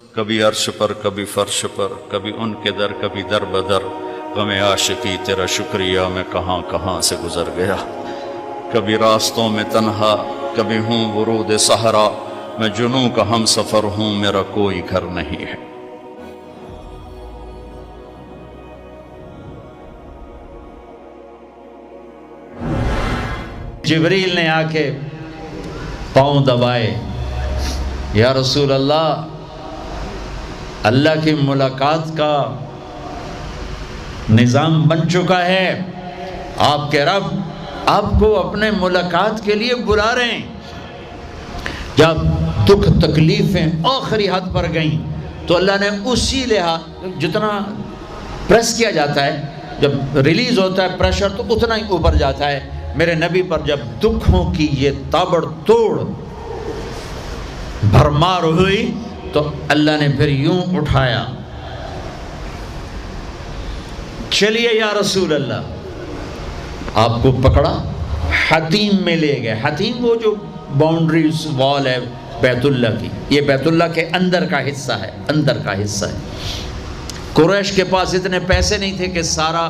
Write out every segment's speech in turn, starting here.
کبھی عرش پر کبھی فرش پر، کبھی ان کے در کبھی در بدر، غم عاشقی تیرا شکریہ میں کہاں کہاں سے گزر گیا۔ کبھی راستوں میں تنہا، کبھی ہوں ورود صحرا، میں جنوں کا ہم سفر ہوں، میرا کوئی گھر نہیں ہے۔ جبریل نے آ کے پاؤں دبائے، یا رسول اللہ، اللہ کی ملاقات کا نظام بن چکا ہے، آپ کے رب آپ کو اپنے ملاقات کے لیے بلا رہے ہیں۔ جب دکھ تکلیفیں آخری حد پر گئیں تو اللہ نے اسی لحاظ، جتنا پریس کیا جاتا ہے، جب ریلیز ہوتا ہے پریشر تو اتنا ہی اوپر جاتا ہے، میرے نبی پر جب دکھوں کی یہ تابڑ توڑ بھرمار ہوئی تو اللہ نے پھر یوں اٹھایا، چلیے یا رسول اللہ، آپ کو پکڑا، حتیم میں لے گئے۔ حتیم وہ جو باؤنڈریز وال ہے بیت اللہ کی، یہ بیت اللہ کے اندر کا حصہ ہے، اندر کا حصہ ہے۔ قریش کے پاس اتنے پیسے نہیں تھے کہ سارا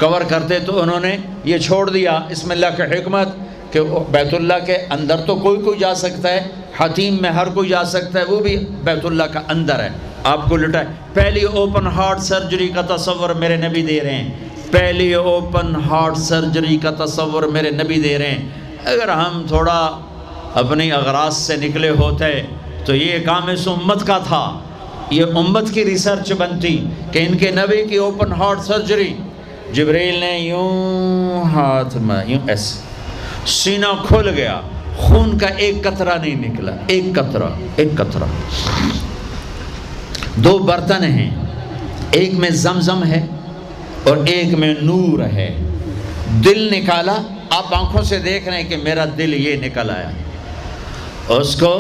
کور کرتے، تو انہوں نے یہ چھوڑ دیا۔ اس میں اللہ کی حکمت کہ بیت اللہ کے اندر تو کوئی جا سکتا ہے، حتیم میں ہر کوئی جا سکتا ہے، وہ بھی بیت اللہ کا اندر ہے۔ آپ کو لٹائے، پہلی اوپن ہارٹ سرجری کا تصور میرے نبی دے رہے ہیں، پہلی اوپن ہارٹ سرجری کا تصور میرے نبی دے رہے ہیں۔ اگر ہم تھوڑا اپنی اغراض سے نکلے ہوتے تو یہ کام اس امت کا تھا، یہ امت کی ریسرچ بنتی کہ ان کے نبی کی اوپن ہارٹ سرجری۔ جبریل نے یوں ہاتھ میں یوں ایسے، سینہ کھل گیا، خون کا ایک قطرہ نہیں نکلا، ایک قطرہ۔ دو برتن ہیں، ایک میں زمزم ہے اور ایک میں نور ہے۔ دل نکالا، آپ آنکھوں سے دیکھ رہے ہیں کہ میرا دل یہ نکل آیا، اس کو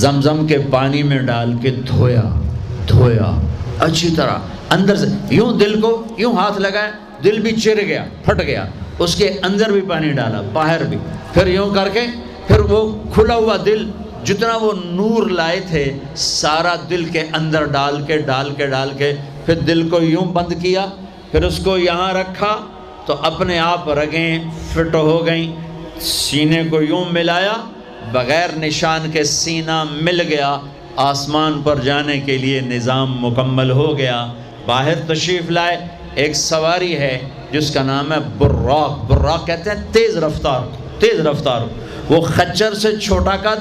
زمزم کے پانی میں ڈال کے دھویا اچھی طرح، اندر سے یوں دل کو یوں ہاتھ لگایا، دل بھی چر گیا، پھٹ گیا، اس کے اندر بھی پانی ڈالا، باہر بھی، پھر یوں کر کے، پھر وہ کھلا ہوا دل جتنا وہ نور لائے تھے سارا دل کے اندر ڈال کے پھر دل کو یوں بند کیا، پھر اس کو یہاں رکھا تو اپنے آپ رگیں فٹ ہو گئیں، سینے کو یوں ملایا، بغیر نشان کے سینہ مل گیا، آسمان پر جانے کے لیے نظام مکمل ہو گیا۔ باہر تشریف لائے، ایک سواری ہے جس کا نام ہے براق کہتے ہیں تیز رفتار، وہ خچر سے چھوٹا قد،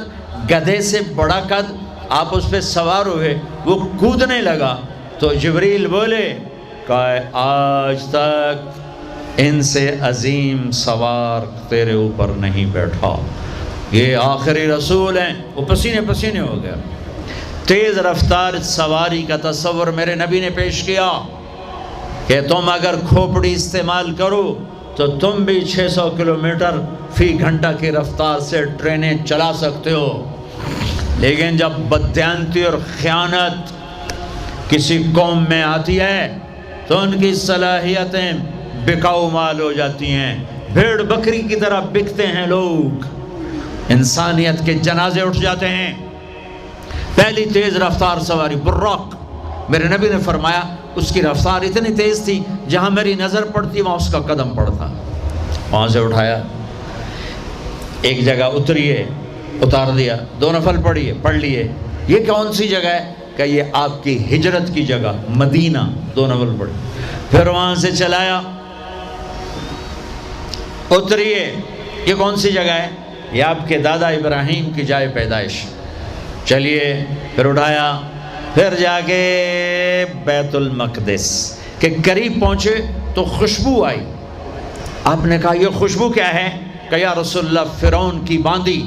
گدھے سے بڑا قد، آپ اس پہ سوار ہوئے، وہ کودنے لگا تو جبریل بولے کہ آج تک ان سے عظیم سوار تیرے اوپر نہیں بیٹھا، یہ آخری رسول ہیں۔ وہ پسینے ہو گیا۔ تیز رفتار سواری کا تصور میرے نبی نے پیش کیا کہ تم اگر کھوپڑی استعمال کرو تو تم بھی 600 کلومیٹر فی گھنٹہ کی رفتار سے ٹرینیں چلا سکتے ہو، لیکن جب بددیانتی اور خیانت کسی قوم میں آتی ہے تو ان کی صلاحیتیں بکاؤ مال ہو جاتی ہیں، بھیڑ بکری کی طرح بکتے ہیں لوگ، انسانیت کے جنازے اٹھ جاتے ہیں۔ پہلی تیز رفتار سواری براق، میرے نبی نے فرمایا اس کی رفتار اتنی تیز تھی جہاں میری نظر پڑتی وہاں اس کا قدم پڑتا، وہاں سے اٹھایا، ایک جگہ اتار دیا، 2 نفل پڑھ لیے، یہ کون سی جگہ ہے کہ یہ آپ کی ہجرت کی جگہ مدینہ، 2 نفل پڑھی، پھر وہاں سے چلایا، اتریے، یہ کون سی جگہ ہے؟ یہ آپ کے دادا ابراہیم کی جائے پیدائش، چلیے، پھر اٹھایا، پھر جا کے بیت المقدس کے قریب پہنچے تو خوشبو آئی، آپ نے کہا یہ خوشبو کیا ہے؟ کہ یا رسول اللہ، فرعون کی باندی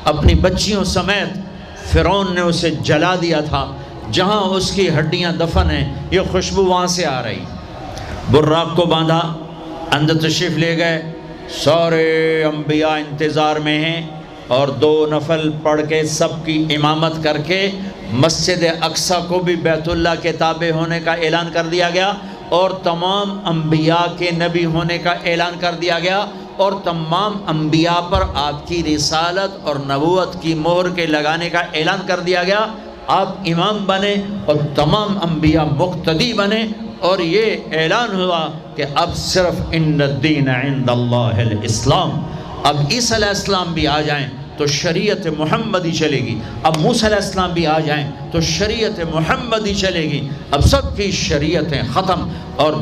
اپنی بچیوں سمیت فرعون نے اسے جلا دیا تھا، جہاں اس کی ہڈیاں دفن ہیں، یہ خوشبو وہاں سے آ رہی۔ براق کو باندھا، اندر تشریف لے گئے، سارے انبیاء انتظار میں ہیں، اور 2 نفل پڑھ کے سب کی امامت کر کے مسجد اقصیٰ کو بھی بیت اللہ کے تابع ہونے کا اعلان کر دیا گیا، اور تمام انبیاء کے نبی ہونے کا اعلان کر دیا گیا، اور تمام انبیاء پر آپ کی رسالت اور نبوت کی مہر کے لگانے کا اعلان کر دیا گیا۔ آپ امام بنے اور تمام انبیاء مقتدی بنے، اور یہ اعلان ہوا کہ اب صرف ان الدین عند اللہ الاسلام، اب عیسیٰ علیہ السلام بھی آ جائیں تو شریعت محمدی چلے گی، اب موسیٰ علیہ السلام بھی آ جائیں تو شریعت محمدی چلے گی، اب سب کی شریعتیں ختم، اور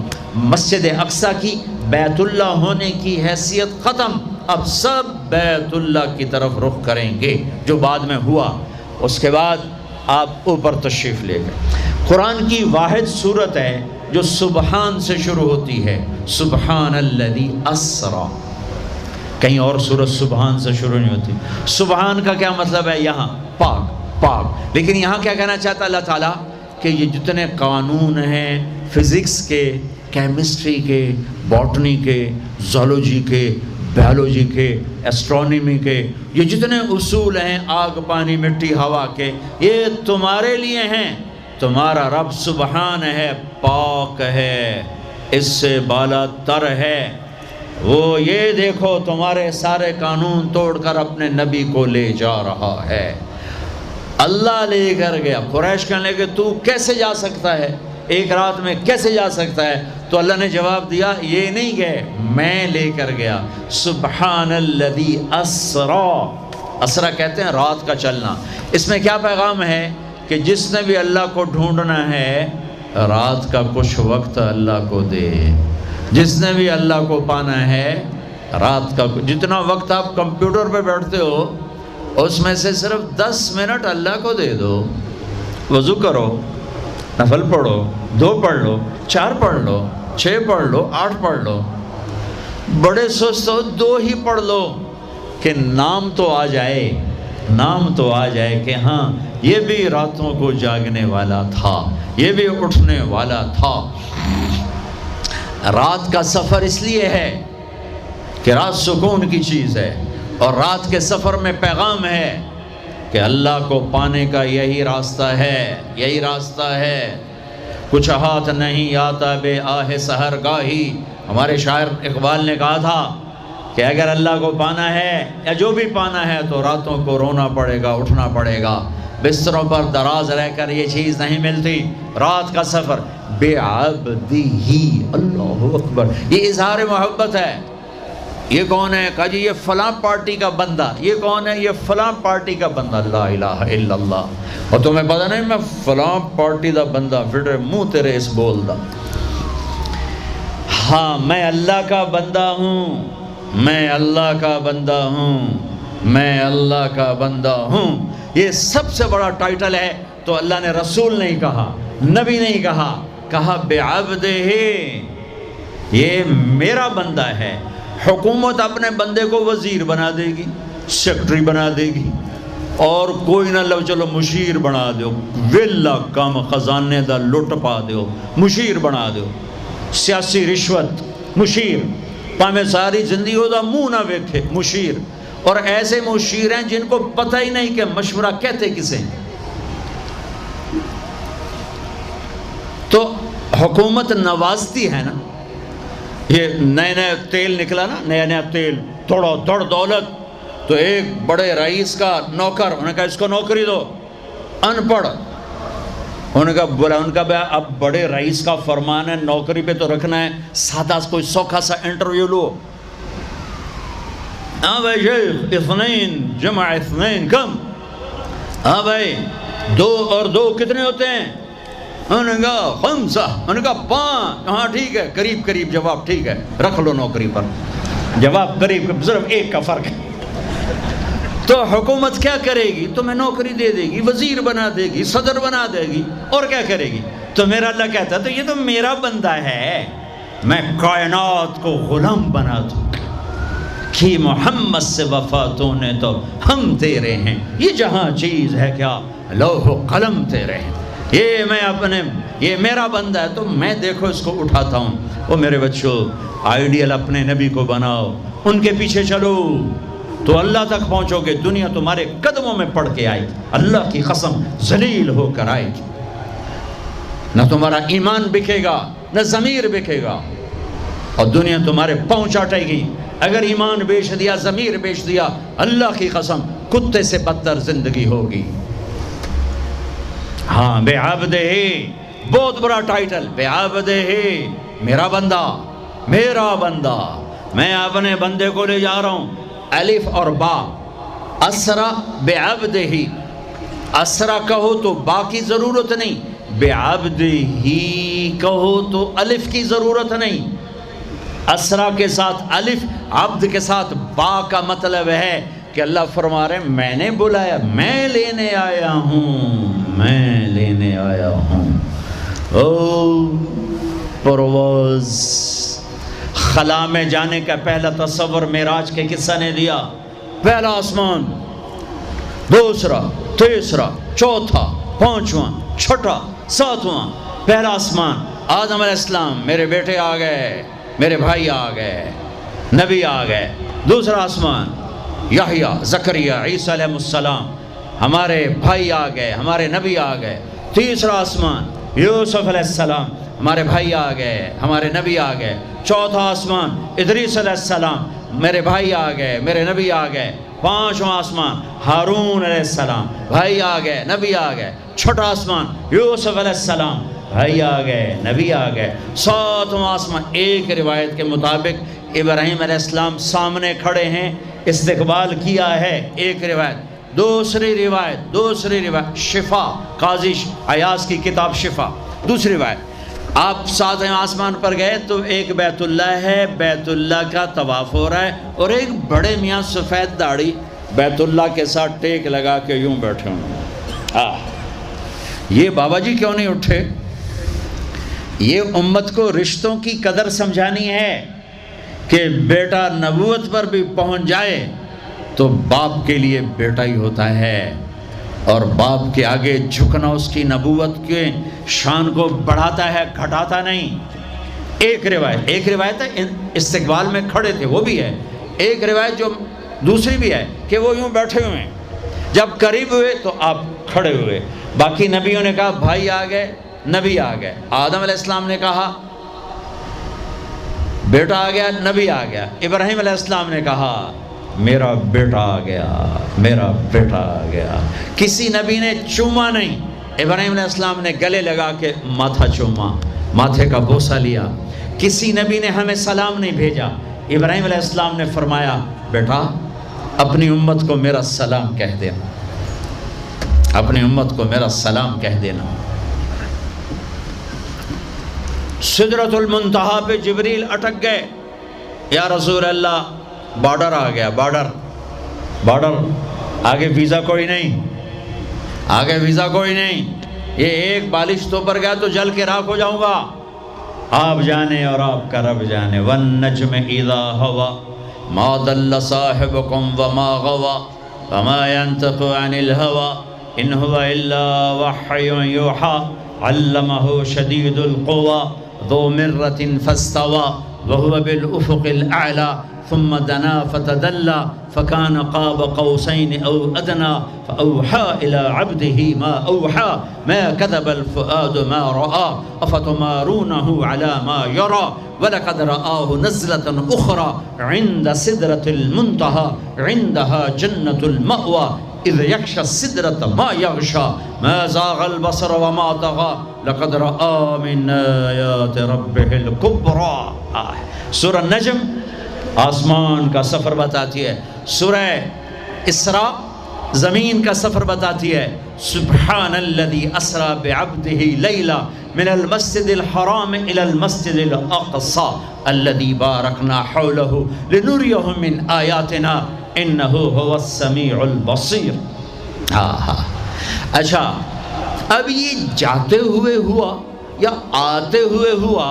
مسجد اقصیٰ کی بیت اللہ ہونے کی حیثیت ختم، اب سب بیت اللہ کی طرف رخ کریں گے، جو بعد میں ہوا۔ اس کے بعد آپ اوپر تشریف لے گئے۔ قرآن کی واحد صورت ہے جو سبحان سے شروع ہوتی ہے، سبحان الذی اسرا، کہیں اور سورت سبحان سے شروع نہیں ہوتی۔ سبحان کا کیا مطلب ہے؟ یہاں پاک پاک، لیکن یہاں کیا کہنا چاہتا اللہ تعالیٰ کہ یہ جتنے قانون ہیں فزکس کے، کیمسٹری کے، باٹنی کے، زولوجی کے، بیولوجی کے، ایسٹرونومی کے، یہ جتنے اصول ہیں آگ پانی مٹی ہوا کے، یہ تمہارے لیے ہیں۔ تمہارا رب سبحان ہے، پاک ہے، اس سے بالا تر ہے، وہ یہ دیکھو تمہارے سارے قانون توڑ کر اپنے نبی کو لے جا رہا ہے۔ اللہ لے کر گیا۔ قریش کہنے لگے تو کیسے جا سکتا ہے، ایک رات میں کیسے جا سکتا ہے؟ تو اللہ نے جواب دیا یہ نہیں گئے، میں لے کر گیا۔ سبحان الذی اسرا، اسرا کہتے ہیں رات کا چلنا۔ اس میں کیا پیغام ہے کہ جس نے بھی اللہ کو ڈھونڈنا ہے رات کا کچھ وقت اللہ کو دے، جس نے بھی اللہ کو پانا ہے رات کا جتنا وقت آپ کمپیوٹر پہ بیٹھتے ہو اس میں سے صرف 10 منٹ اللہ کو دے دو۔ وضو کرو، نفل پڑھو، 2 پڑھ لو، 4 پڑھ لو، 6 پڑھ لو، 8 پڑھ لو، بڑے سست ہو 2 ہی پڑھ لو، کہ نام تو آ جائے، نام تو آ جائے کہ ہاں یہ بھی راتوں کو جاگنے والا تھا، یہ بھی اٹھنے والا تھا۔ رات کا سفر اس لیے ہے کہ رات سکون کی چیز ہے، اور رات کے سفر میں پیغام ہے کہ اللہ کو پانے کا یہی راستہ ہے، یہی راستہ ہے۔ کچھ ہاتھ نہیں آتا بے آہ سحر گاہی، ہمارے شاعر اقبال نے کہا تھا کہ اگر اللہ کو پانا ہے یا جو بھی پانا ہے تو راتوں کو رونا پڑے گا، اٹھنا پڑے گا، بستروں پر دراز رہ کر یہ چیز نہیں ملتی۔ رات کا سفر بے عبدی، اللہ اکبر، یہ اظہار محبت ہے۔ یہ کون ہے؟ کہا جی یہ فلاں پارٹی کا بندہ۔ یہ کون ہے؟ یہ فلاں پارٹی کا بندہ۔ لا الہ الا اللہ۔ اور تمہیں پتہ نہیں میں فلاں پارٹی دا بندہ، پھر منہ تیرے اس بول دا، ہاں میں اللہ کا بندہ ہوں، میں اللہ کا بندہ ہوں، میں اللہ کا بندہ ہوں۔ یہ سب سے بڑا ٹائٹل ہے۔ تو اللہ نے رسول نہیں کہا، نبی نہیں کہا، کہا بعبدہ، یہ میرا بندہ ہے۔ حکومت اپنے بندے کو وزیر بنا دے گی، سیکٹری بنا دے گی، اور کوئی نہ لو چلو مشیر بنا دو، ویلا کم خزانے دا لٹ پا دو، مشیر بنا دو، سیاسی رشوت، مشیر، پامے ساری زندگی ہو دا منہ نہ ویکھے، مشیر۔ اور ایسے مشیر ہیں جن کو پتہ ہی نہیں کہ مشورہ کہتے کسے۔ تو حکومت نوازتی ہے نا، یہ نئے نئے تیل نکلا نا، نیا نیا تیل، تھوڑا دڑ دولت، تو ایک بڑے رئیس کا نوکر، انہوں نے کہا اس کو نوکری دو، ان پڑھ، انہوں نے کہا بولا، ان کا اب بڑے رئیس کا فرمان ہے نوکری پہ تو رکھنا ہے، سادہ کوئی سوکھا سا انٹرویو لو۔ ہاں بھائی شیخ، 2 جمع 2 کم؟ ہاں بھائی 2 اور 2 کتنے ہوتے ہیں؟ انہوں نے کہا 5، انہوں نے کہا 5، ہاں ٹھیک ہے، قریب قریب جواب، ٹھیک ہے رکھ لو نوکری پر، جواب قریب، صرف 1 کا فرق ہے۔ تو حکومت کیا کرے گی؟ تمہیں نوکری دے دے گی، وزیر بنا دے گی، صدر بنا دے گی، اور کیا کرے گی؟ تو میرا اللہ کہتا ہے تو یہ تو میرا بندہ ہے، میں کائنات کو غلام بنا دوں کہ محمد سے وفا تو نے تو ہم تیرے ہیں، یہ جہاں چیز ہے کیا لوح و قلم تیرے ہیں، یہ میں اپنے، یہ میرا بندہ ہے تو میں دیکھو اس کو اٹھاتا ہوں۔ وہ میرے بچوں، آئیڈیل اپنے نبی کو بناؤ، ان کے پیچھے چلو تو اللہ تک پہنچو گے، دنیا تمہارے قدموں میں پڑ کے آئے گی، اللہ کی قسم ذلیل ہو کر آئے گی، نہ تمہارا ایمان بکے گا نہ ضمیر بکے گا، اور دنیا تمہارے پاؤں چاٹے گی۔ اگر ایمان بیچ دیا، ضمیر بیچ دیا، اللہ کی قسم کتے سے بدتر زندگی ہوگی۔ ہاں بعبدہ، بہت بڑا ٹائٹل، بعبدہ، میرا بندہ، میرا بندہ، میں اپنے بندے کو لے جا رہا ہوں۔ الف اور با، اسرا بعبدہ، اسرا کہو تو با کی ضرورت نہیں، بعبدہ کہو تو الف کی ضرورت نہیں۔ اسرا کے ساتھ الف، عبد کے ساتھ با کا مطلب ہے کہ اللہ فرما رہے ہیں میں نے بلایا، میں لینے آیا ہوں، میں لینے آیا ہوں۔ او پرواز، خلا میں جانے کا پہلا تصور معراج کے قصہ نے دیا۔ پہلا آسمان، دوسرا، تیسرا، چوتھا، پانچواں، چھٹا، ساتواں۔ پہلا آسمان، آدم علیہ السلام، میرے بیٹے آ گئے، میرے بھائی آ گئے، نبی آ گئے۔ دوسرا آسمان، یحییٰ، زکریا، عیسیٰ علیہ السلام، ہمارے بھائی آ گئے، ہمارے نبی آ گئے۔ تیسرا آسمان، یوسف علیہ السلام، ہمارے بھائی آ گئے، ہمارے نبی آ گئے۔ چوتھا آسمان، ادریس علیہ السلام، میرے بھائی آ گئے، میرے نبی آ گئے۔ پانچواں آسمان، ہارون علیہ السلام، بھائی آ گئے، نبی آ گئے۔ چھٹا آسمان، یوسف علیہ السلام، بھائی آ گئے، نبی آ گئے۔ ساتواں آسمان، ایک روایت کے مطابق ابراہیم علیہ السلام سامنے کھڑے ہیں، استقبال کیا ہے، ایک روایت۔ دوسری روایت شفا، قاضی عیاض کی کتاب شفا، دوسری روایت، آپ ساتویں آسمان پر گئے تو ایک بیت اللہ ہے، بیت اللہ کا طواف ہو رہا ہے، اور ایک بڑے میاں سفید داڑھی بیت اللہ کے ساتھ ٹیک لگا کے یوں بیٹھے ہوں۔ یہ بابا جی کیوں نہیں اٹھے؟ یہ امت کو رشتوں کی قدر سمجھانی ہے کہ بیٹا نبوت پر بھی پہنچ جائے تو باپ کے لیے بیٹا ہی ہوتا ہے، اور باپ کے آگے جھکنا اس کی نبوت کے شان کو بڑھاتا ہے، گھٹاتا نہیں۔ ایک روایت ہے استقبال میں کھڑے تھے، وہ بھی ہے۔ ایک روایت جو دوسری بھی ہے کہ وہ یوں بیٹھے ہوئے ہیں، جب قریب ہوئے تو آپ کھڑے ہوئے۔ باقی نبیوں نے کہا بھائی آ گئے، نبی آ گئے۔ آدم علیہ السلام نے کہا بیٹا آ گیا، نبی آ گیا۔ ابراہیم علیہ السلام نے کہا میرا بیٹا آ گیا، میرا بیٹا آ گیا۔ کسی نبی نے چوما نہیں، ابراہیم علیہ السلام نے گلے لگا کے ماتھا چوما، ماتھے کا بوسہ لیا۔ کسی نبی نے ہمیں سلام نہیں بھیجا، ابراہیم علیہ السلام نے فرمایا بیٹا اپنی امت کو میرا سلام کہہ دینا، اپنی امت کو میرا سلام کہہ دینا۔ سدرۃ المنتہا پہ جبریل اٹک گئے، یا رسول اللہ بارڈر آ گیا، بارڈر، آگے ویزا کوئی نہیں، آگے ویزا کوئی نہیں، یہ ایک بالش تو پر گیا تو جل کے راکھ ہو جاؤں گا۔ آپ جانے اور آپ کا رب جانے۔ وَالنَّجْمِ إِذَا هَوَى مَا ضَلَّ صَاحِبُكُمْ وَمَا غَوَى وَمَا يَنطِقُ عَنِ الْهَوَى إِنْ هُوَ إِلَّا وَحْيٌ يُوحَىٰ عَلَّمَهُ شَدِيدُ الْقُوَىٰ ذُو مِرَّةٍ فَاسْتَوَىٰ وَهُوَ بِالْأُفُقِ الْأَعْلَىٰ ثم دنا فتدلى فكان قاب قوسين أو أدنى فأوحى إلى عبده ما أوحى ما كذب الفؤاد ما رأى أفتمارونه على ما يرى ولقد رآه نزلة أخرى عند سدرة المنتهى عندها جنة المأوى إذ يغشى السدرة ما يغشى ما زاغ البصر وما طغى لقد رأى من آيات ربه الكبرى۔ سورہ نجم آسمان کا سفر بتاتی ہے، سورہ اسراء زمین کا سفر بتاتی ہے۔ سبحان الذی اسرا بعبدہ لیلا من المسجد الحرام الى المسجد الاقصى الذی بارکنا حولہ لنریہ من آیاتنا انہ هو السمیع البصیر۔ اچھا اب یہ جاتے ہوئے ہوا یا آتے ہوئے ہوا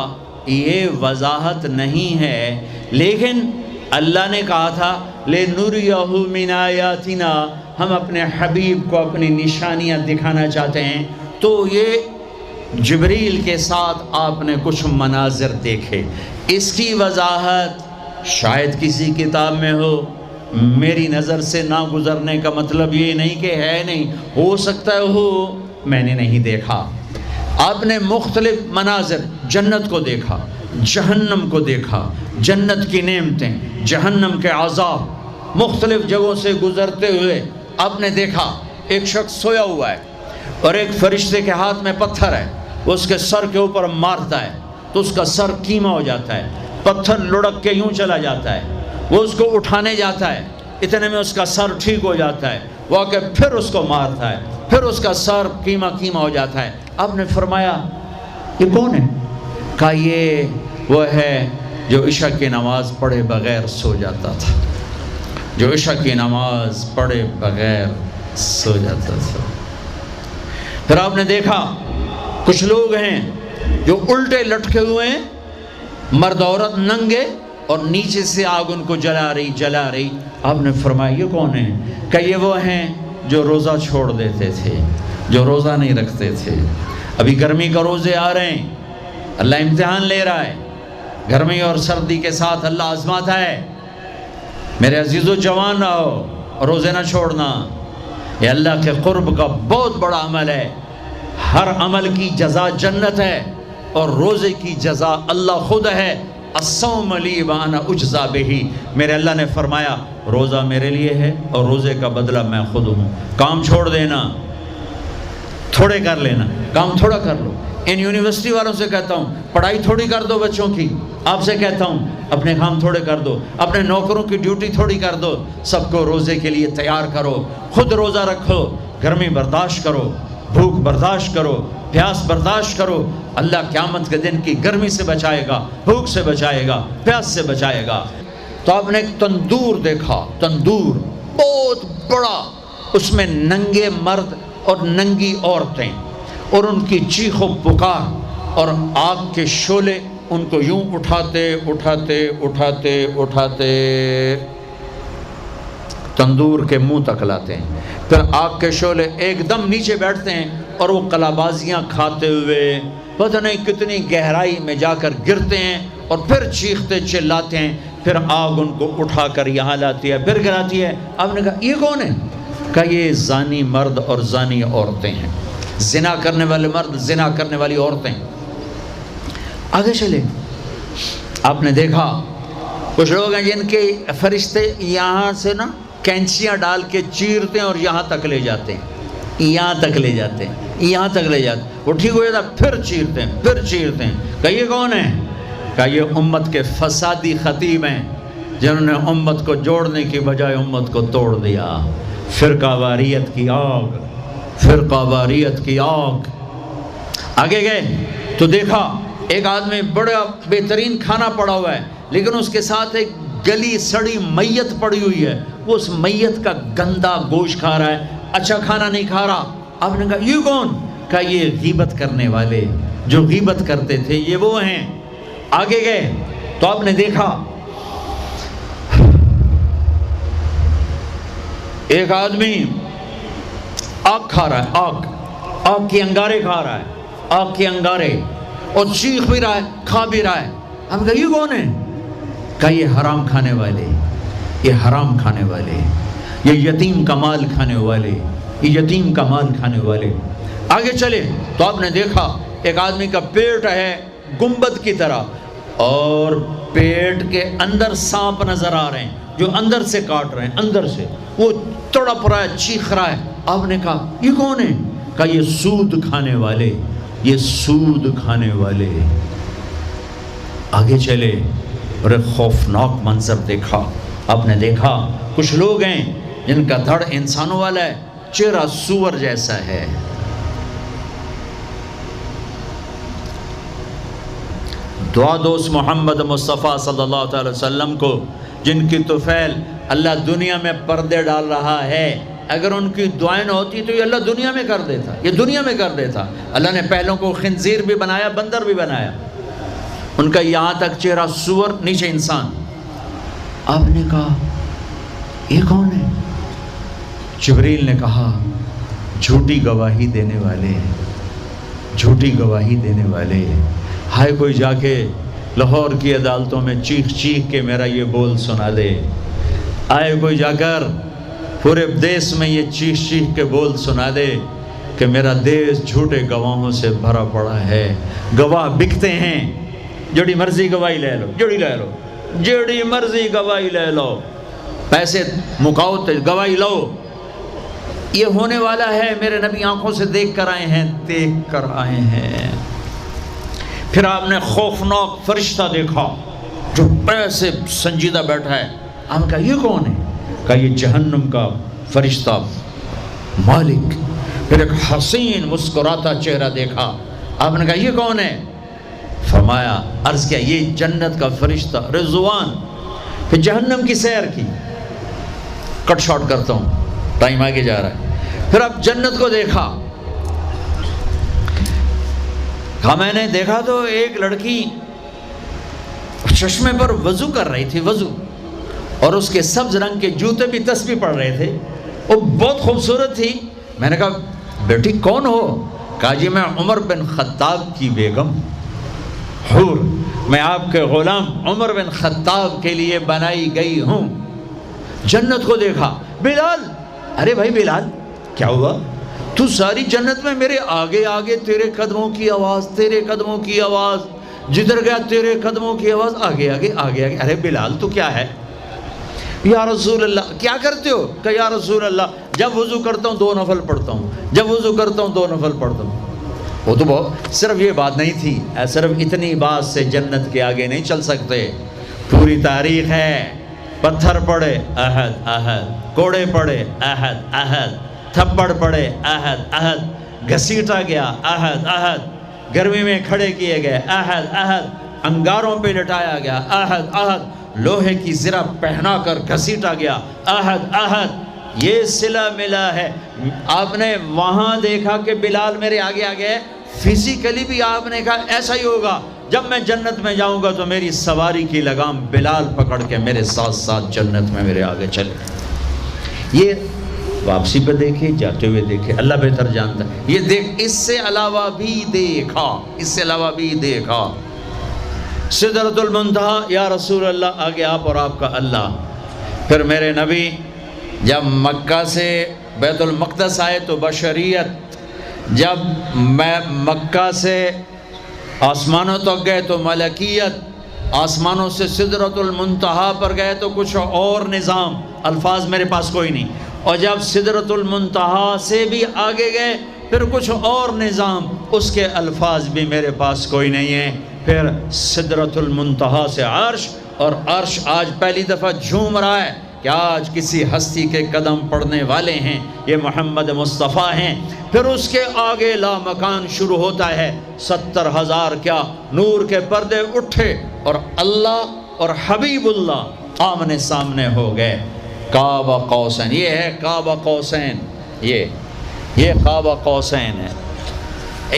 یہ وضاحت نہیں ہے، لیکن اللہ نے کہا تھا لِنُرِيَهُ مِنْ آیَاتِنَا، ہم اپنے حبیب کو اپنی نشانیاں دکھانا چاہتے ہیں۔ تو یہ جبریل کے ساتھ آپ نے کچھ مناظر دیکھے، اس کی وضاحت شاید کسی کتاب میں ہو، میری نظر سے نہ گزرنے کا مطلب یہ نہیں کہ ہے نہیں، ہو سکتا ہے ہو، میں نے نہیں دیکھا۔ آپ نے مختلف مناظر، جنت کو دیکھا، جہنم کو دیکھا، جنت کی نعمتیں، جہنم کے عذاب، مختلف جگہوں سے گزرتے ہوئے آپ نے دیکھا ایک شخص سویا ہوا ہے، اور ایک فرشتے کے ہاتھ میں پتھر ہے، وہ اس کے سر کے اوپر مارتا ہے تو اس کا سر کیما ہو جاتا ہے، پتھر لڑک کے یوں چلا جاتا ہے، وہ اس کو اٹھانے جاتا ہے، اتنے میں اس کا سر ٹھیک ہو جاتا ہے، وہ آ کے پھر اس کو مارتا ہے، پھر اس کا سر کیما ہو جاتا ہے۔ آپ نے فرمایا یہ کون ہے؟ کہا یہ وہ ہے جو عشاء کی نماز پڑھے بغیر سو جاتا تھا، جو عشاء کی نماز پڑھے بغیر سو جاتا تھا۔ پھر آپ نے دیکھا کچھ لوگ ہیں جو الٹے لٹکے ہوئے ہیں، مرد عورت ننگے، اور نیچے سے آگ ان کو جلا رہی۔ آپ نے فرمایا یہ کون ہیں؟ کہ یہ وہ ہیں جو روزہ چھوڑ دیتے تھے، جو روزہ نہیں رکھتے تھے۔ ابھی گرمی کا روزے آ رہے ہیں، اللہ امتحان لے رہا ہے، گرمی اور سردی کے ساتھ اللہ آزماتا ہے۔ میرے عزیزو جوان رہو، روزے نہ چھوڑنا، یہ اللہ کے قرب کا بہت بڑا عمل ہے۔ ہر عمل کی جزا جنت ہے، اور روزے کی جزا اللہ خود ہے۔ الصوم لی وانا اجزا بہ، میرے اللہ نے فرمایا روزہ میرے لیے ہے اور روزے کا بدلہ میں خود ہوں۔ کام چھوڑ دینا، تھوڑے کر لینا، کام تھوڑا کر لو۔ ان یونیورسٹی والوں سے کہتا ہوں پڑھائی تھوڑی کر دو بچوں کی، آپ سے کہتا ہوں اپنے کام تھوڑے کر دو، اپنے نوکروں کی ڈیوٹی تھوڑی کر دو، سب کو روزے کے لیے تیار کرو، خود روزہ رکھو، گرمی برداشت کرو، بھوک برداشت کرو، پیاس برداشت کرو۔ اللہ قیامت کے دن کی گرمی سے بچائے گا، بھوک سے بچائے گا، پیاس سے بچائے گا۔ تو آپ نے ایک تندور دیکھا، تندور بہت بڑا، اس میں ننگے مرد اور ننگی عورتیں، اور ان کی چیخ و پکار، اور آگ کے شعلے ان کو یوں اٹھاتے تندور کے منہ تک لاتے ہیں، پھر آگ کے شعلے ایک دم نیچے بیٹھتے ہیں، اور وہ کلابازیاں کھاتے ہوئے پتہ نہیں کتنی گہرائی میں جا کر گرتے ہیں، اور پھر چیختے چلاتے ہیں، پھر آگ ان کو اٹھا کر یہاں لاتی ہے، پھر گراتی ہے۔ آپ نے کہا یہ کون ہے؟ کہا یہ زانی مرد اور زانی عورتیں ہیں، زنا کرنے والے مرد، زنا کرنے والی عورتیں۔ آگے چلے، آپ نے دیکھا کچھ لوگ ہیں جن کے فرشتے یہاں سے نا کینچیاں ڈال کے چیرتے ہیں اور یہاں تک لے جاتے ہیں، یہاں تک لے جاتے ہیں، یہاں تک لے جاتے ہیں، وہ ٹھیک ہو جاتا پھر چیرتے ہیں، پھر چیرتے ہیں۔ کہ یہ کون ہے؟ کہ یہ امت کے فسادی خطیب ہیں، جنہوں نے امت کو جوڑنے کی بجائے امت کو توڑ دیا۔ فرقہ واریت کی آگ، فرقہ واریت کی آگ۔ آگے گئے تو دیکھا ایک آدمی بڑا بہترین کھانا پڑا ہوا ہے، لیکن اس کے ساتھ ایک گلی سڑی میت پڑی ہوئی ہے، وہ اس میت کا گندا گوشت کھا رہا ہے، اچھا کھانا نہیں کھا رہا۔ آپ نے کہا یہ کون؟ کہا یہ غیبت کرنے والے، جو غیبت کرتے تھے یہ وہ ہیں۔ آگے گئے تو آپ نے دیکھا ایک آدمی آگ کھا رہا ہے، آگ کے انگارے کھا رہا ہے، آگ کے انگارے، اور چیخ بھی رہا ہے، کھا بھی رہا ہے۔ ہم کہا یہ کون ہے؟ کہا یہ حرام کھانے والے، یہ حرام کھانے والے، یہ یتیم کا مال کھانے والے، یہ یتیم کا مال کھانے والے۔ آگے چلے تو آپ نے دیکھا ایک آدمی کا پیٹ ہے گنبد کی طرح، اور پیٹ کے اندر سانپ نظر آ رہے ہیں جو اندر سے کاٹ رہے ہیں، اندر سے وہ تڑپ رہا ہے، چیخ رہا ہے۔ آپ نے کہا یہ کون ہے؟ کہا یہ سود کھانے والے، یہ سود کھانے والے۔ آگے چلے اور ایک خوفناک منظر دیکھا۔ آپ نے دیکھا کچھ لوگ ہیں جن کا دھڑ انسانوں والا ہے، چہرہ سور جیسا ہے۔ دعا دوست محمد مصطفیٰ صلی اللہ تعالی وسلم کو، جن کی طفیل اللہ دنیا میں پردے ڈال رہا ہے، اگر ان کی دعائیں نہ ہوتی تو یہ اللہ دنیا میں کر دیتا، یہ دنیا میں کر دیتا۔ اللہ نے پہلوں کو خنزیر بھی بنایا، بندر بھی بنایا، ان کا یہاں تک چہرہ سور، نیچے انسان۔ آپ نے کہا یہ کون ہے؟ جبریل نے کہا جھوٹی گواہی دینے والے، جھوٹی گواہی دینے والے۔ ہائے کوئی جا کے لاہور کی عدالتوں میں چیخ چیخ کے میرا یہ بول سنا دے، آئے کوئی جا کر پورے دیس میں یہ چیخ چیخ کے بول سنا دے کہ میرا دیس جھوٹے گواہوں سے بھرا پڑا ہے، گواہ بکتے ہیں، جڑی مرضی گواہی لے لو، جڑی لے لو، جڑی مرضی گواہی لے لو، پیسے مکاؤ تو گواہی لو۔ یہ ہونے والا ہے، میرے نبی آنکھوں سے دیکھ کر آئے ہیں، دیکھ کر آئے ہیں۔ پھر آپ نے خوفناک فرشتہ دیکھا جو ایسے سنجیدہ بیٹھا ہے۔ آپ نے کہا یہ کون ہے؟ کہا یہ جہنم کا فرشتہ مالک۔ پھر ایک حسین مسکراتا چہرہ دیکھا۔ آپ نے کہا یہ کون ہے؟ فرمایا، عرض کیا یہ جنت کا فرشتہ رضوان۔ پھر جہنم کی سیر کی۔ کٹ شارٹ کرتا ہوں، ٹائم آگے جا رہا ہے۔ پھر اب جنت کو دیکھا۔ کہا میں نے دیکھا تو ایک لڑکی چشمے پر وضو کر رہی تھی، وضو، اور اس کے سبز رنگ کے جوتے بھی تسبیح پڑھ رہے تھے، وہ بہت خوبصورت تھی۔ میں نے کہا بیٹی کون ہو؟ کہا جی میں عمر بن خطاب کی بیگم حور، میں آپ کے غلام عمر بن خطاب کے لیے بنائی گئی ہوں۔ جنت کو دیکھا۔ بلال، ارے بھائی بلال کیا ہوا؟ تو ساری جنت میں میرے آگے آگے، تیرے قدموں کی آواز، تیرے قدموں کی آواز، جدھر گیا تیرے قدموں کی آواز، آگے آگے آگے آگے۔ ارے بلال تو کیا ہے؟ یا رسول اللہ کیا کرتے ہو؟ کہ یا رسول اللہ جب وضو کرتا ہوں 2 نفل پڑھتا ہوں، جب وضو کرتا ہوں 2 نفل پڑھتا ہوں۔ وہ تو بہت صرف یہ بات نہیں تھی، صرف اتنی بات سے جنت کے آگے نہیں چل سکتے، پوری تاریخ ہے۔ پتھر پڑے احد احد، کوڑے پڑے احد احد، تھپڑ پڑے احد احد، گھسیٹا گیا احد احد، گرمی میں کھڑے کیے گئے احد احد، انگاروں پہ لٹایا گیا احد احد، لوہے کی زرہ پہنا کر گھسیٹا گیا احد احد۔ یہ صلہ ملا ہے۔ آپ نے وہاں دیکھا کہ بلال میرے آگے آگے ہے، فزیکلی بھی آپ نے کہا ایسا ہی ہوگا، جب میں جنت میں جاؤں گا تو میری سواری کی لگام بلال پکڑ کے میرے ساتھ ساتھ جنت میں میرے آگے چلے۔ یہ واپسی پہ دیکھے، جاتے ہوئے دیکھے، اللہ بہتر جانتا ہے۔ یہ دیکھ، اس سے علاوہ بھی دیکھا، اس سے علاوہ بھی دیکھا۔ سدرۃ المنتہا، یا رسول اللہ آگے آپ اور آپ کا اللہ۔ پھر میرے نبی جب مکہ سے بیت المقدس آئے تو بشریت، جب میں مکہ سے آسمانوں تک گئے تو ملکیت، آسمانوں سے سدرۃ المنتہا پر گئے تو کچھ اور نظام، الفاظ میرے پاس کوئی نہیں، اور جب سدرۃ المنتہا سے بھی آگے گئے پھر کچھ اور نظام، اس کے الفاظ بھی میرے پاس کوئی نہیں ہے۔ پھر سدرۃ المنتہا سے عرش، اور عرش آج پہلی دفعہ جھوم رہا ہے کہ آج کسی ہستی کے قدم پڑنے والے ہیں، یہ محمد مصطفیٰ ہیں۔ پھر اس کے آگے لامکان شروع ہوتا ہے، 70,000 کیا نور کے پردے اٹھے، اور اللہ اور حبیب اللہ آمنے سامنے ہو گئے۔ کعبہ قوسین، یہ ہے کعبہ قوسین، یہ کعبہ قوسین ہے۔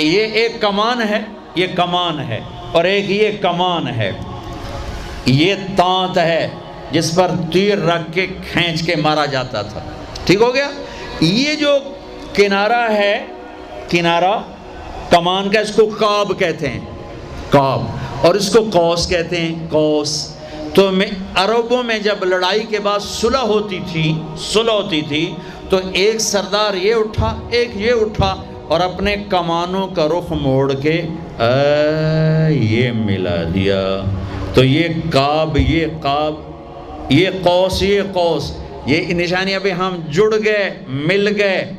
یہ ایک کمان ہے، یہ کمان ہے، اور ایک یہ کمان ہے، یہ تانت ہے جس پر تیر رکھ کے کھینچ کے مارا جاتا تھا۔ ٹھیک ہو گیا؟ یہ جو کنارہ ہے، کنارہ کمان کا، اس کو کعب کہتے ہیں، کعب، اور اس کو قوس کہتے ہیں، قوس۔ تو عربوں میں جب لڑائی کے بعد صلح ہوتی تھی تو ایک سردار یہ اٹھا، ایک یہ اٹھا، اور اپنے کمانوں کا رخ موڑ کے یہ ملا دیا، تو یہ کعب، یہ کعب، یہ قوس، یہ قوس، یہ نشانیاں بھی ہم جڑ گئے، مل گئے،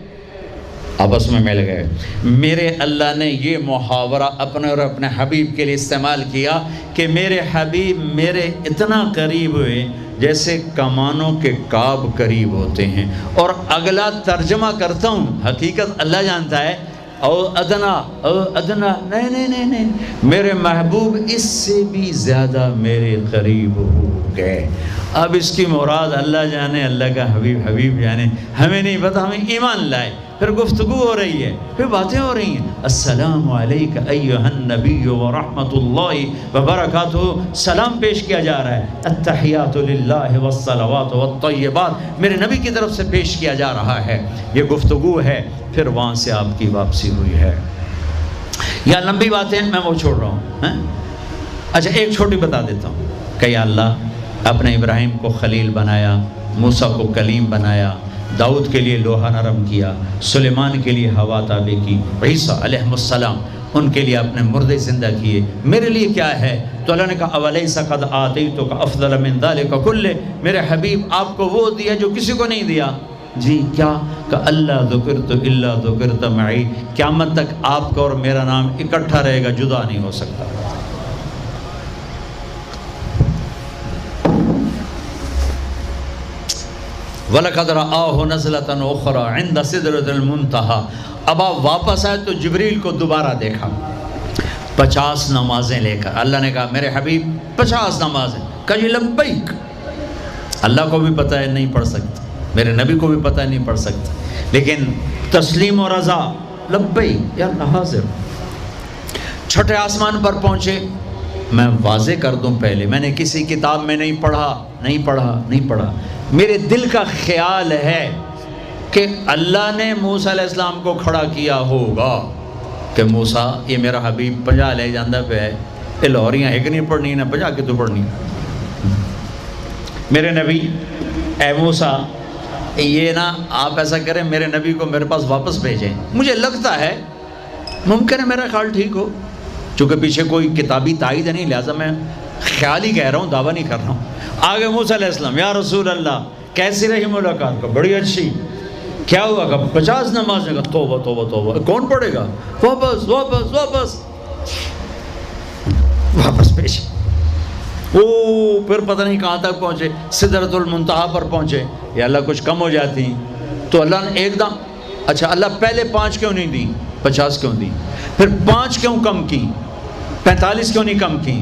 آپس میں مل گئے۔ میرے اللہ نے یہ محاورہ اپنے اور اپنے حبیب کے لیے استعمال کیا کہ میرے حبیب میرے اتنا قریب ہوئے جیسے کمانوں کے کعب قریب ہوتے ہیں۔ اور اگلا ترجمہ کرتا ہوں، حقیقت اللہ جانتا ہے، او ادنا، نہیں، میرے محبوب اس سے بھی زیادہ میرے قریب ہو گئے۔ اب اس کی مراد اللہ جانے، اللہ کا حبیب جانے، ہمیں نہیں پتہ، ہمیں ایمان لائے۔ پھر گفتگو ہو رہی ہے، پھر باتیں ہو رہی ہیں، السلام علیک ایھا النبی ورحمۃ اللہ وبرکاتہ، سلام پیش کیا جا رہا ہے، التحیات للہ والصلوات والطیبات میرے نبی کی طرف سے پیش کیا جا رہا ہے، یہ گفتگو ہے۔ پھر وہاں سے آپ کی واپسی ہوئی ہے۔ یا لمبی باتیں میں وہ چھوڑ رہا ہوں، اچھا ایک چھوٹی بتا دیتا ہوں کہ یا اللہ اپنے ابراہیم کو خلیل بنایا، موسیٰ کو کلیم بنایا، داؤد کے لیے لوہا نرم کیا، سلیمان کے لیے ہوا تابع کی، عیسیٰ علیہ السلام ان کے لیے اپنے مردے زندہ کیے، میرے لیے کیا ہے؟ تو اللہ نے کہا اولیس قد آتیتک افضل من ذلک کلہ، میرے حبیب آپ کو وہ دیا جو کسی کو نہیں دیا۔ جی کیا؟ کہ اللہ ذکرت الا ذکرت معی، قیامت تک آپ کا اور میرا نام اکٹھا رہے گا، جدا نہیں ہو سکتا۔ وَلَقَدْ رَآهُ نَزْلَةً أُخْرَى عِنْدَ سِدْرَةِ الْمُنْتَهَى۔ اب آپ واپس آئے تو جبریل کو دوبارہ دیکھا 50 نمازیں لے کر۔ اللہ نے کہا میرے حبیب 50 نمازیں، کہا جی لبیک۔ اللہ کو بھی پتہ ہے نہیں پڑھ سکتے، میرے نبی کو بھی پتہ ہے نہیں پڑھ سکتے، لیکن تسلیم و رضا، لبیک یا اللہ حاضر۔ چھٹے آسمان پر پہنچے۔ میں واضح کر دوں پہلے، میں نے کسی کتاب میں نہیں پڑھا، میرے دل کا خیال ہے کہ اللہ نے موسیٰ علیہ السلام کو کھڑا کیا ہوگا کہ موسیٰ یہ میرا حبیب 50 لے جاندہ پہ ہے، یہ لاہوریاں ایک نہیں پڑھنی نہ 50 کے تو پڑھنی۔ میرے نبی اے موسیٰ یہ نا آپ ایسا کریں میرے نبی کو میرے پاس واپس بھیجیں، مجھے لگتا ہے ممکن ہے میرا خیال ٹھیک ہو، چونکہ پیچھے کوئی کتابی تائید نہیں، لہٰذا میں خیال ہی کہہ رہا ہوں، دعویٰ نہیں کر رہا ہوں۔ آگے موسیٰ علیہ السلام یا رسول اللہ کیسی رہی ملاقات؟ کا بڑی اچھی۔ کیا ہوا؟ کہ 50 نمازیں کا توبہ توبہ توبہ، کون پڑھے گا؟ واپس پیش۔ پھر پتہ نہیں کہاں تک پہنچے، سدرۃ المنتہا پر پہنچے۔ یا اللہ کچھ کم ہو جاتی تو اللہ نے ایک دم، اچھا اللہ پہلے 5 کیوں نہیں دی، 50 کیوں دی؟ پھر 5 کیوں کم کی، 45 کیوں نہیں کم کی؟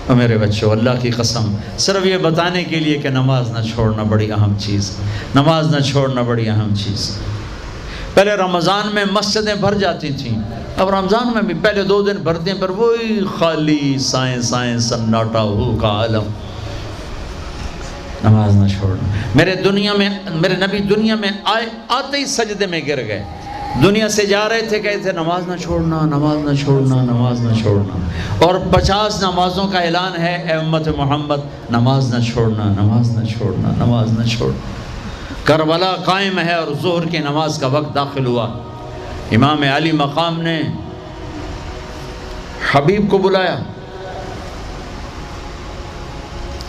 اور میرے بچوں اللہ کی قسم صرف یہ بتانے کے لیے کہ نماز نہ چھوڑنا بڑی اہم چیز، نماز نہ چھوڑنا بڑی اہم چیز۔ پہلے رمضان میں مسجدیں بھر جاتی تھیں، اب رمضان میں بھی پہلے 2 دن بھرتے ہیں، پر وہی خالی سائیں سناٹا ہو کا عالم۔ نماز نہ چھوڑنا۔ میرے نبی دنیا میں آتے ہی سجدے میں گر گئے، دنیا سے جا رہے تھے، کہتے تھے نماز نہ چھوڑنا، نماز نہ چھوڑنا، نماز نہ چھوڑنا۔ اور 50 نمازوں کا اعلان ہے، اے امت محمد نماز نہ چھوڑنا، نماز نہ چھوڑنا، نماز نہ چھوڑنا۔ کربلا قائم ہے اور ظہر کی نماز کا وقت داخل ہوا، امام علی مقام نے حبیب کو بلایا،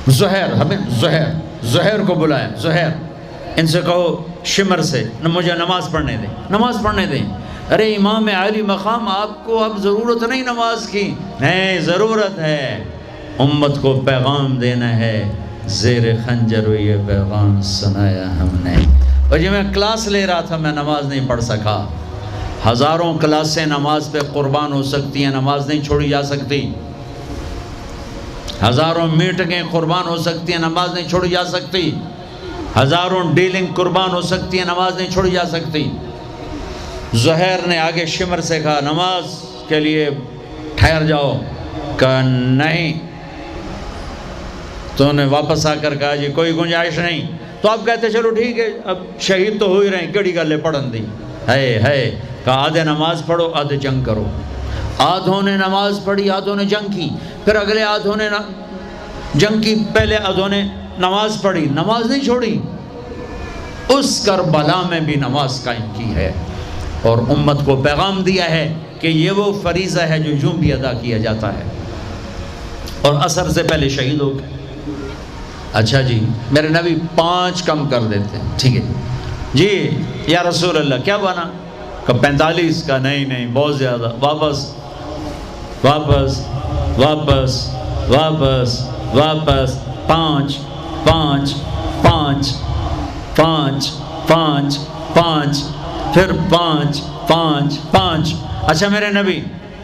زہیر کو بلایا، زہیر ان سے کہو شمر سے مجھے نماز پڑھنے دیں۔ ارے امام علی مقام آپ کو اب ضرورت نہیں نماز کی؟ نہیں ضرورت ہے، امت کو پیغام دینا ہے، زیر خنجر یہ پیغام سنایا ہم نے۔ اور جب میں کلاس لے رہا تھا میں نماز نہیں پڑھ سکا۔ ہزاروں کلاسیں نماز پہ قربان ہو سکتی ہیں، نماز نہیں چھوڑی جا سکتی۔ ہزاروں میٹنگیں قربان ہو سکتی ہیں، نماز نہیں چھوڑی جا سکتی۔ ہزاروں ڈیلنگ قربان ہو سکتی ہیں، نماز نہیں چھوڑی جا سکتی۔ زہیر نے آگے شمر سے کہا نماز کے لیے ٹھہر جاؤ، کہا نہیں۔ تو انہیں واپس آ کر کہا جی کوئی گنجائش نہیں۔ تو آپ کہتے چلو ٹھیک ہے، اب شہید تو ہو ہی رہے ہیں، کیڑی گلے پڑھن دی ہے۔ کہا آدھے نماز پڑھو آدھے جنگ کرو۔ آدھوں نے نماز پڑھی، آدھوں نے جنگ کی، پھر اگلے آدھوں نے جنگ کی، پہلے آدھوں نے نماز پڑھی، نماز نہیں چھوڑی۔ اس کربلا میں بھی نماز قائم کی ہے اور امت کو پیغام دیا ہے کہ یہ وہ فریضہ ہے جو یوں بھی ادا کیا جاتا ہے۔ اور عصر سے پہلے شہید ہو گئے۔ اچھا جی میرے نبی 5 کم کر دیتے ہیں، ٹھیک ہے جی یا رسول اللہ کیا بنا؟ کہ 45 کا نہیں بہت زیادہ، واپس واپس واپس واپس واپس 5 5 5 5 5 5 پھر 5 5 5۔ اچھا میرے نبی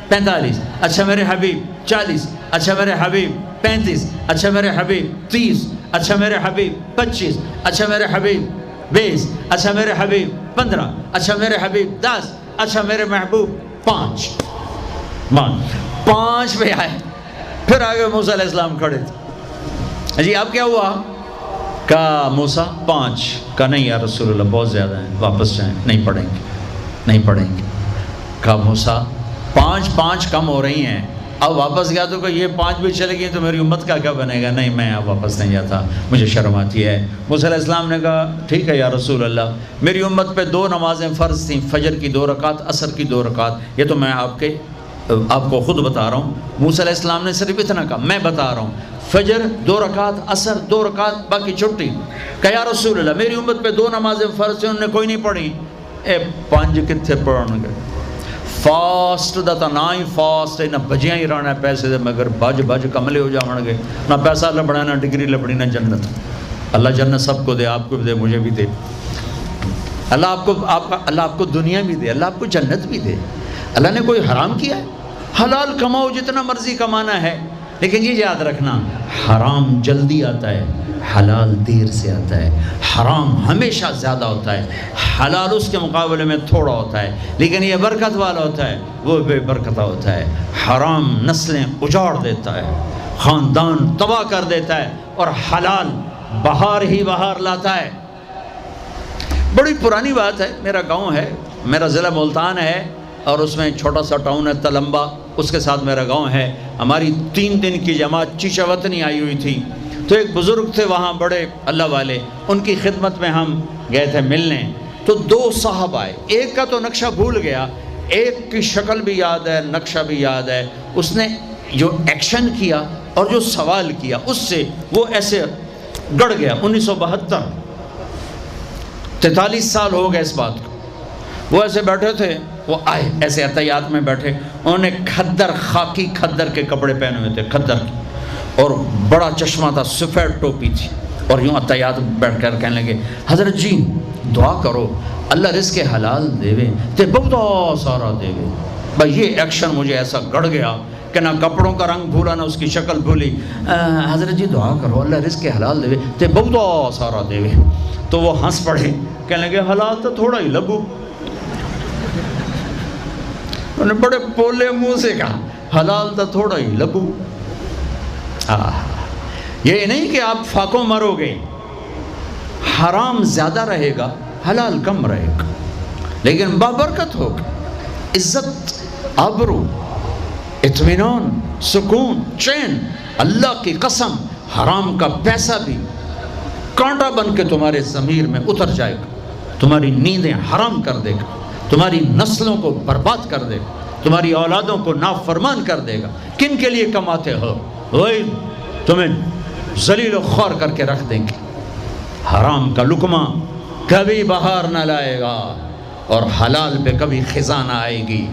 45، اچھا میرے حبیب 40، اچھا میرے حبیب 35، اچھا میرے حبیب 30، اچھا میرے حبیب 25، اچھا میرے حبیب 20، اچھا میرے حبیب 15، اچھا میرے حبیب 10، اچھا میرے محبوب 5 پہ آئے۔ پھر آگے موسیٰ علیہ السلام کھڑے تھے، جی اب کیا ہوا؟ کہا موسیٰ 5، کہا نہیں یا رسول اللہ بہت زیادہ ہیں، واپس جائیں، نہیں پڑھیں گے۔ کہا موسیٰ 5 کم ہو رہی ہیں، اب واپس گیا تو کہ یہ 5 بھی چلے گئی تو میری امت کا کیا بنے گا؟ نہیں میں اب واپس نہیں جاتا، مجھے شرم آتی ہے۔ موسیٰ علیہ السلام نے کہا ٹھیک ہے یا رسول اللہ، میری امت پہ 2 نمازیں فرض تھیں، فجر کی 2 رکعت، عصر کی 2 رکعت، یہ تو میں آپ کے آپ کو خود بتا رہا ہوں، موسیٰ علیہ السلام نے صرف اتنا کہا، میں بتا رہا ہوں فجر 2 رکعت، عصر 2 رکعت، باقی چھٹی. کہ یا رسول اللہ میری امت پہ 2 نمازیں فرض ہیں، انہوں نے کوئی نہیں پڑھی. 5 کتنے پڑھن گے؟ فاسٹ دا تا نہ ہی فاسٹ ہے، نہ بجیاں ہی رہنا ہے پیسے دے، مگر بج کملے ہو جاؤں گے، نہ پیسہ لبنا، نہ ڈگری لبنی، نہ جنت. اللہ جنت سب کو دے، آپ کو بھی دے، مجھے بھی دے. اللہ آپ کو دنیا بھی دے، اللہ آپ کو جنت بھی دے. اللہ نے کوئی حرام کیا ہے؟ حلال کماؤ جتنا مرضی کمانا ہے، لیکن یہ یاد رکھنا حرام جلدی آتا ہے، حلال دیر سے آتا ہے. حرام ہمیشہ زیادہ ہوتا ہے، حلال اس کے مقابلے میں تھوڑا ہوتا ہے، لیکن یہ برکت والا ہوتا ہے، وہ بے برکتہ ہوتا ہے. حرام نسلیں اجاڑ دیتا ہے، خاندان تباہ کر دیتا ہے، اور حلال بہار ہی بہار لاتا ہے. بڑی پرانی بات ہے، میرا گاؤں ہے، میرا ضلع ملتان ہے، اور اس میں چھوٹا سا ٹاؤن ہے تلمبا، اس کے ساتھ میرا گاؤں ہے. ہماری 3 دن کی جماعت چیچا وطنی آئی ہوئی تھی، تو ایک بزرگ تھے وہاں بڑے اللہ والے، ان کی خدمت میں ہم گئے تھے ملنے. تو 2 صاحب آئے، ایک کا تو نقشہ بھول گیا، ایک کی شکل بھی یاد ہے، نقشہ بھی یاد ہے. اس نے جو ایکشن کیا اور جو سوال کیا اس سے وہ ایسے گڑ گیا. 1972، 43 سال ہو گئے اس بات کو. وہ ایسے بیٹھے تھے، وہ آئے ایسے عطیات میں بیٹھے، انہوں نے کھدر، خاکی کھدر کے کپڑے پہنے ہوئے تھے، کھدر کے، اور بڑا چشمہ تھا، سفید ٹوپی تھی، اور یوں عطیات بیٹھ کر کہنے لگے حضرت جی دعا کرو اللہ رزق حلال دے تے بہت سارا دے. بھائی یہ ایکشن مجھے ایسا گڑ گیا کہ نہ کپڑوں کا رنگ بھولا، نہ اس کی شکل بھولی. حضرت جی دعا کرو اللہ رزق حلال دے تے بہت سارا دے. تو وہ ہنس پڑے، کہنے لگے حلال تو تھوڑا ہی لگو. انہوں نے بڑے پولے منہ سے کہا حلال تو تھوڑا ہی لگو. یہ نہیں کہ آپ فاقوں مرو گے، حرام زیادہ رہے گا، حلال کم رہے گا، لیکن بابرکت ہوگا. عزت، آبرو، اطمینان، سکون، چین. اللہ کی قسم حرام کا پیسہ بھی کانٹا بن کے تمہارے ضمیر میں اتر جائے گا، تمہاری نیندیں حرام کر دے گا، تمہاری نسلوں کو برباد کر دے گا، تمہاری اولادوں کو نافرمان کر دے گا. کن کے لیے کماتے ہو؟ وہی تمہیں ذلیل و خوار کر کے رکھ دیں گے. حرام کا لقمہ کبھی بہار نہ لائے گا، اور حلال پہ کبھی خزاں نہ آئے گی.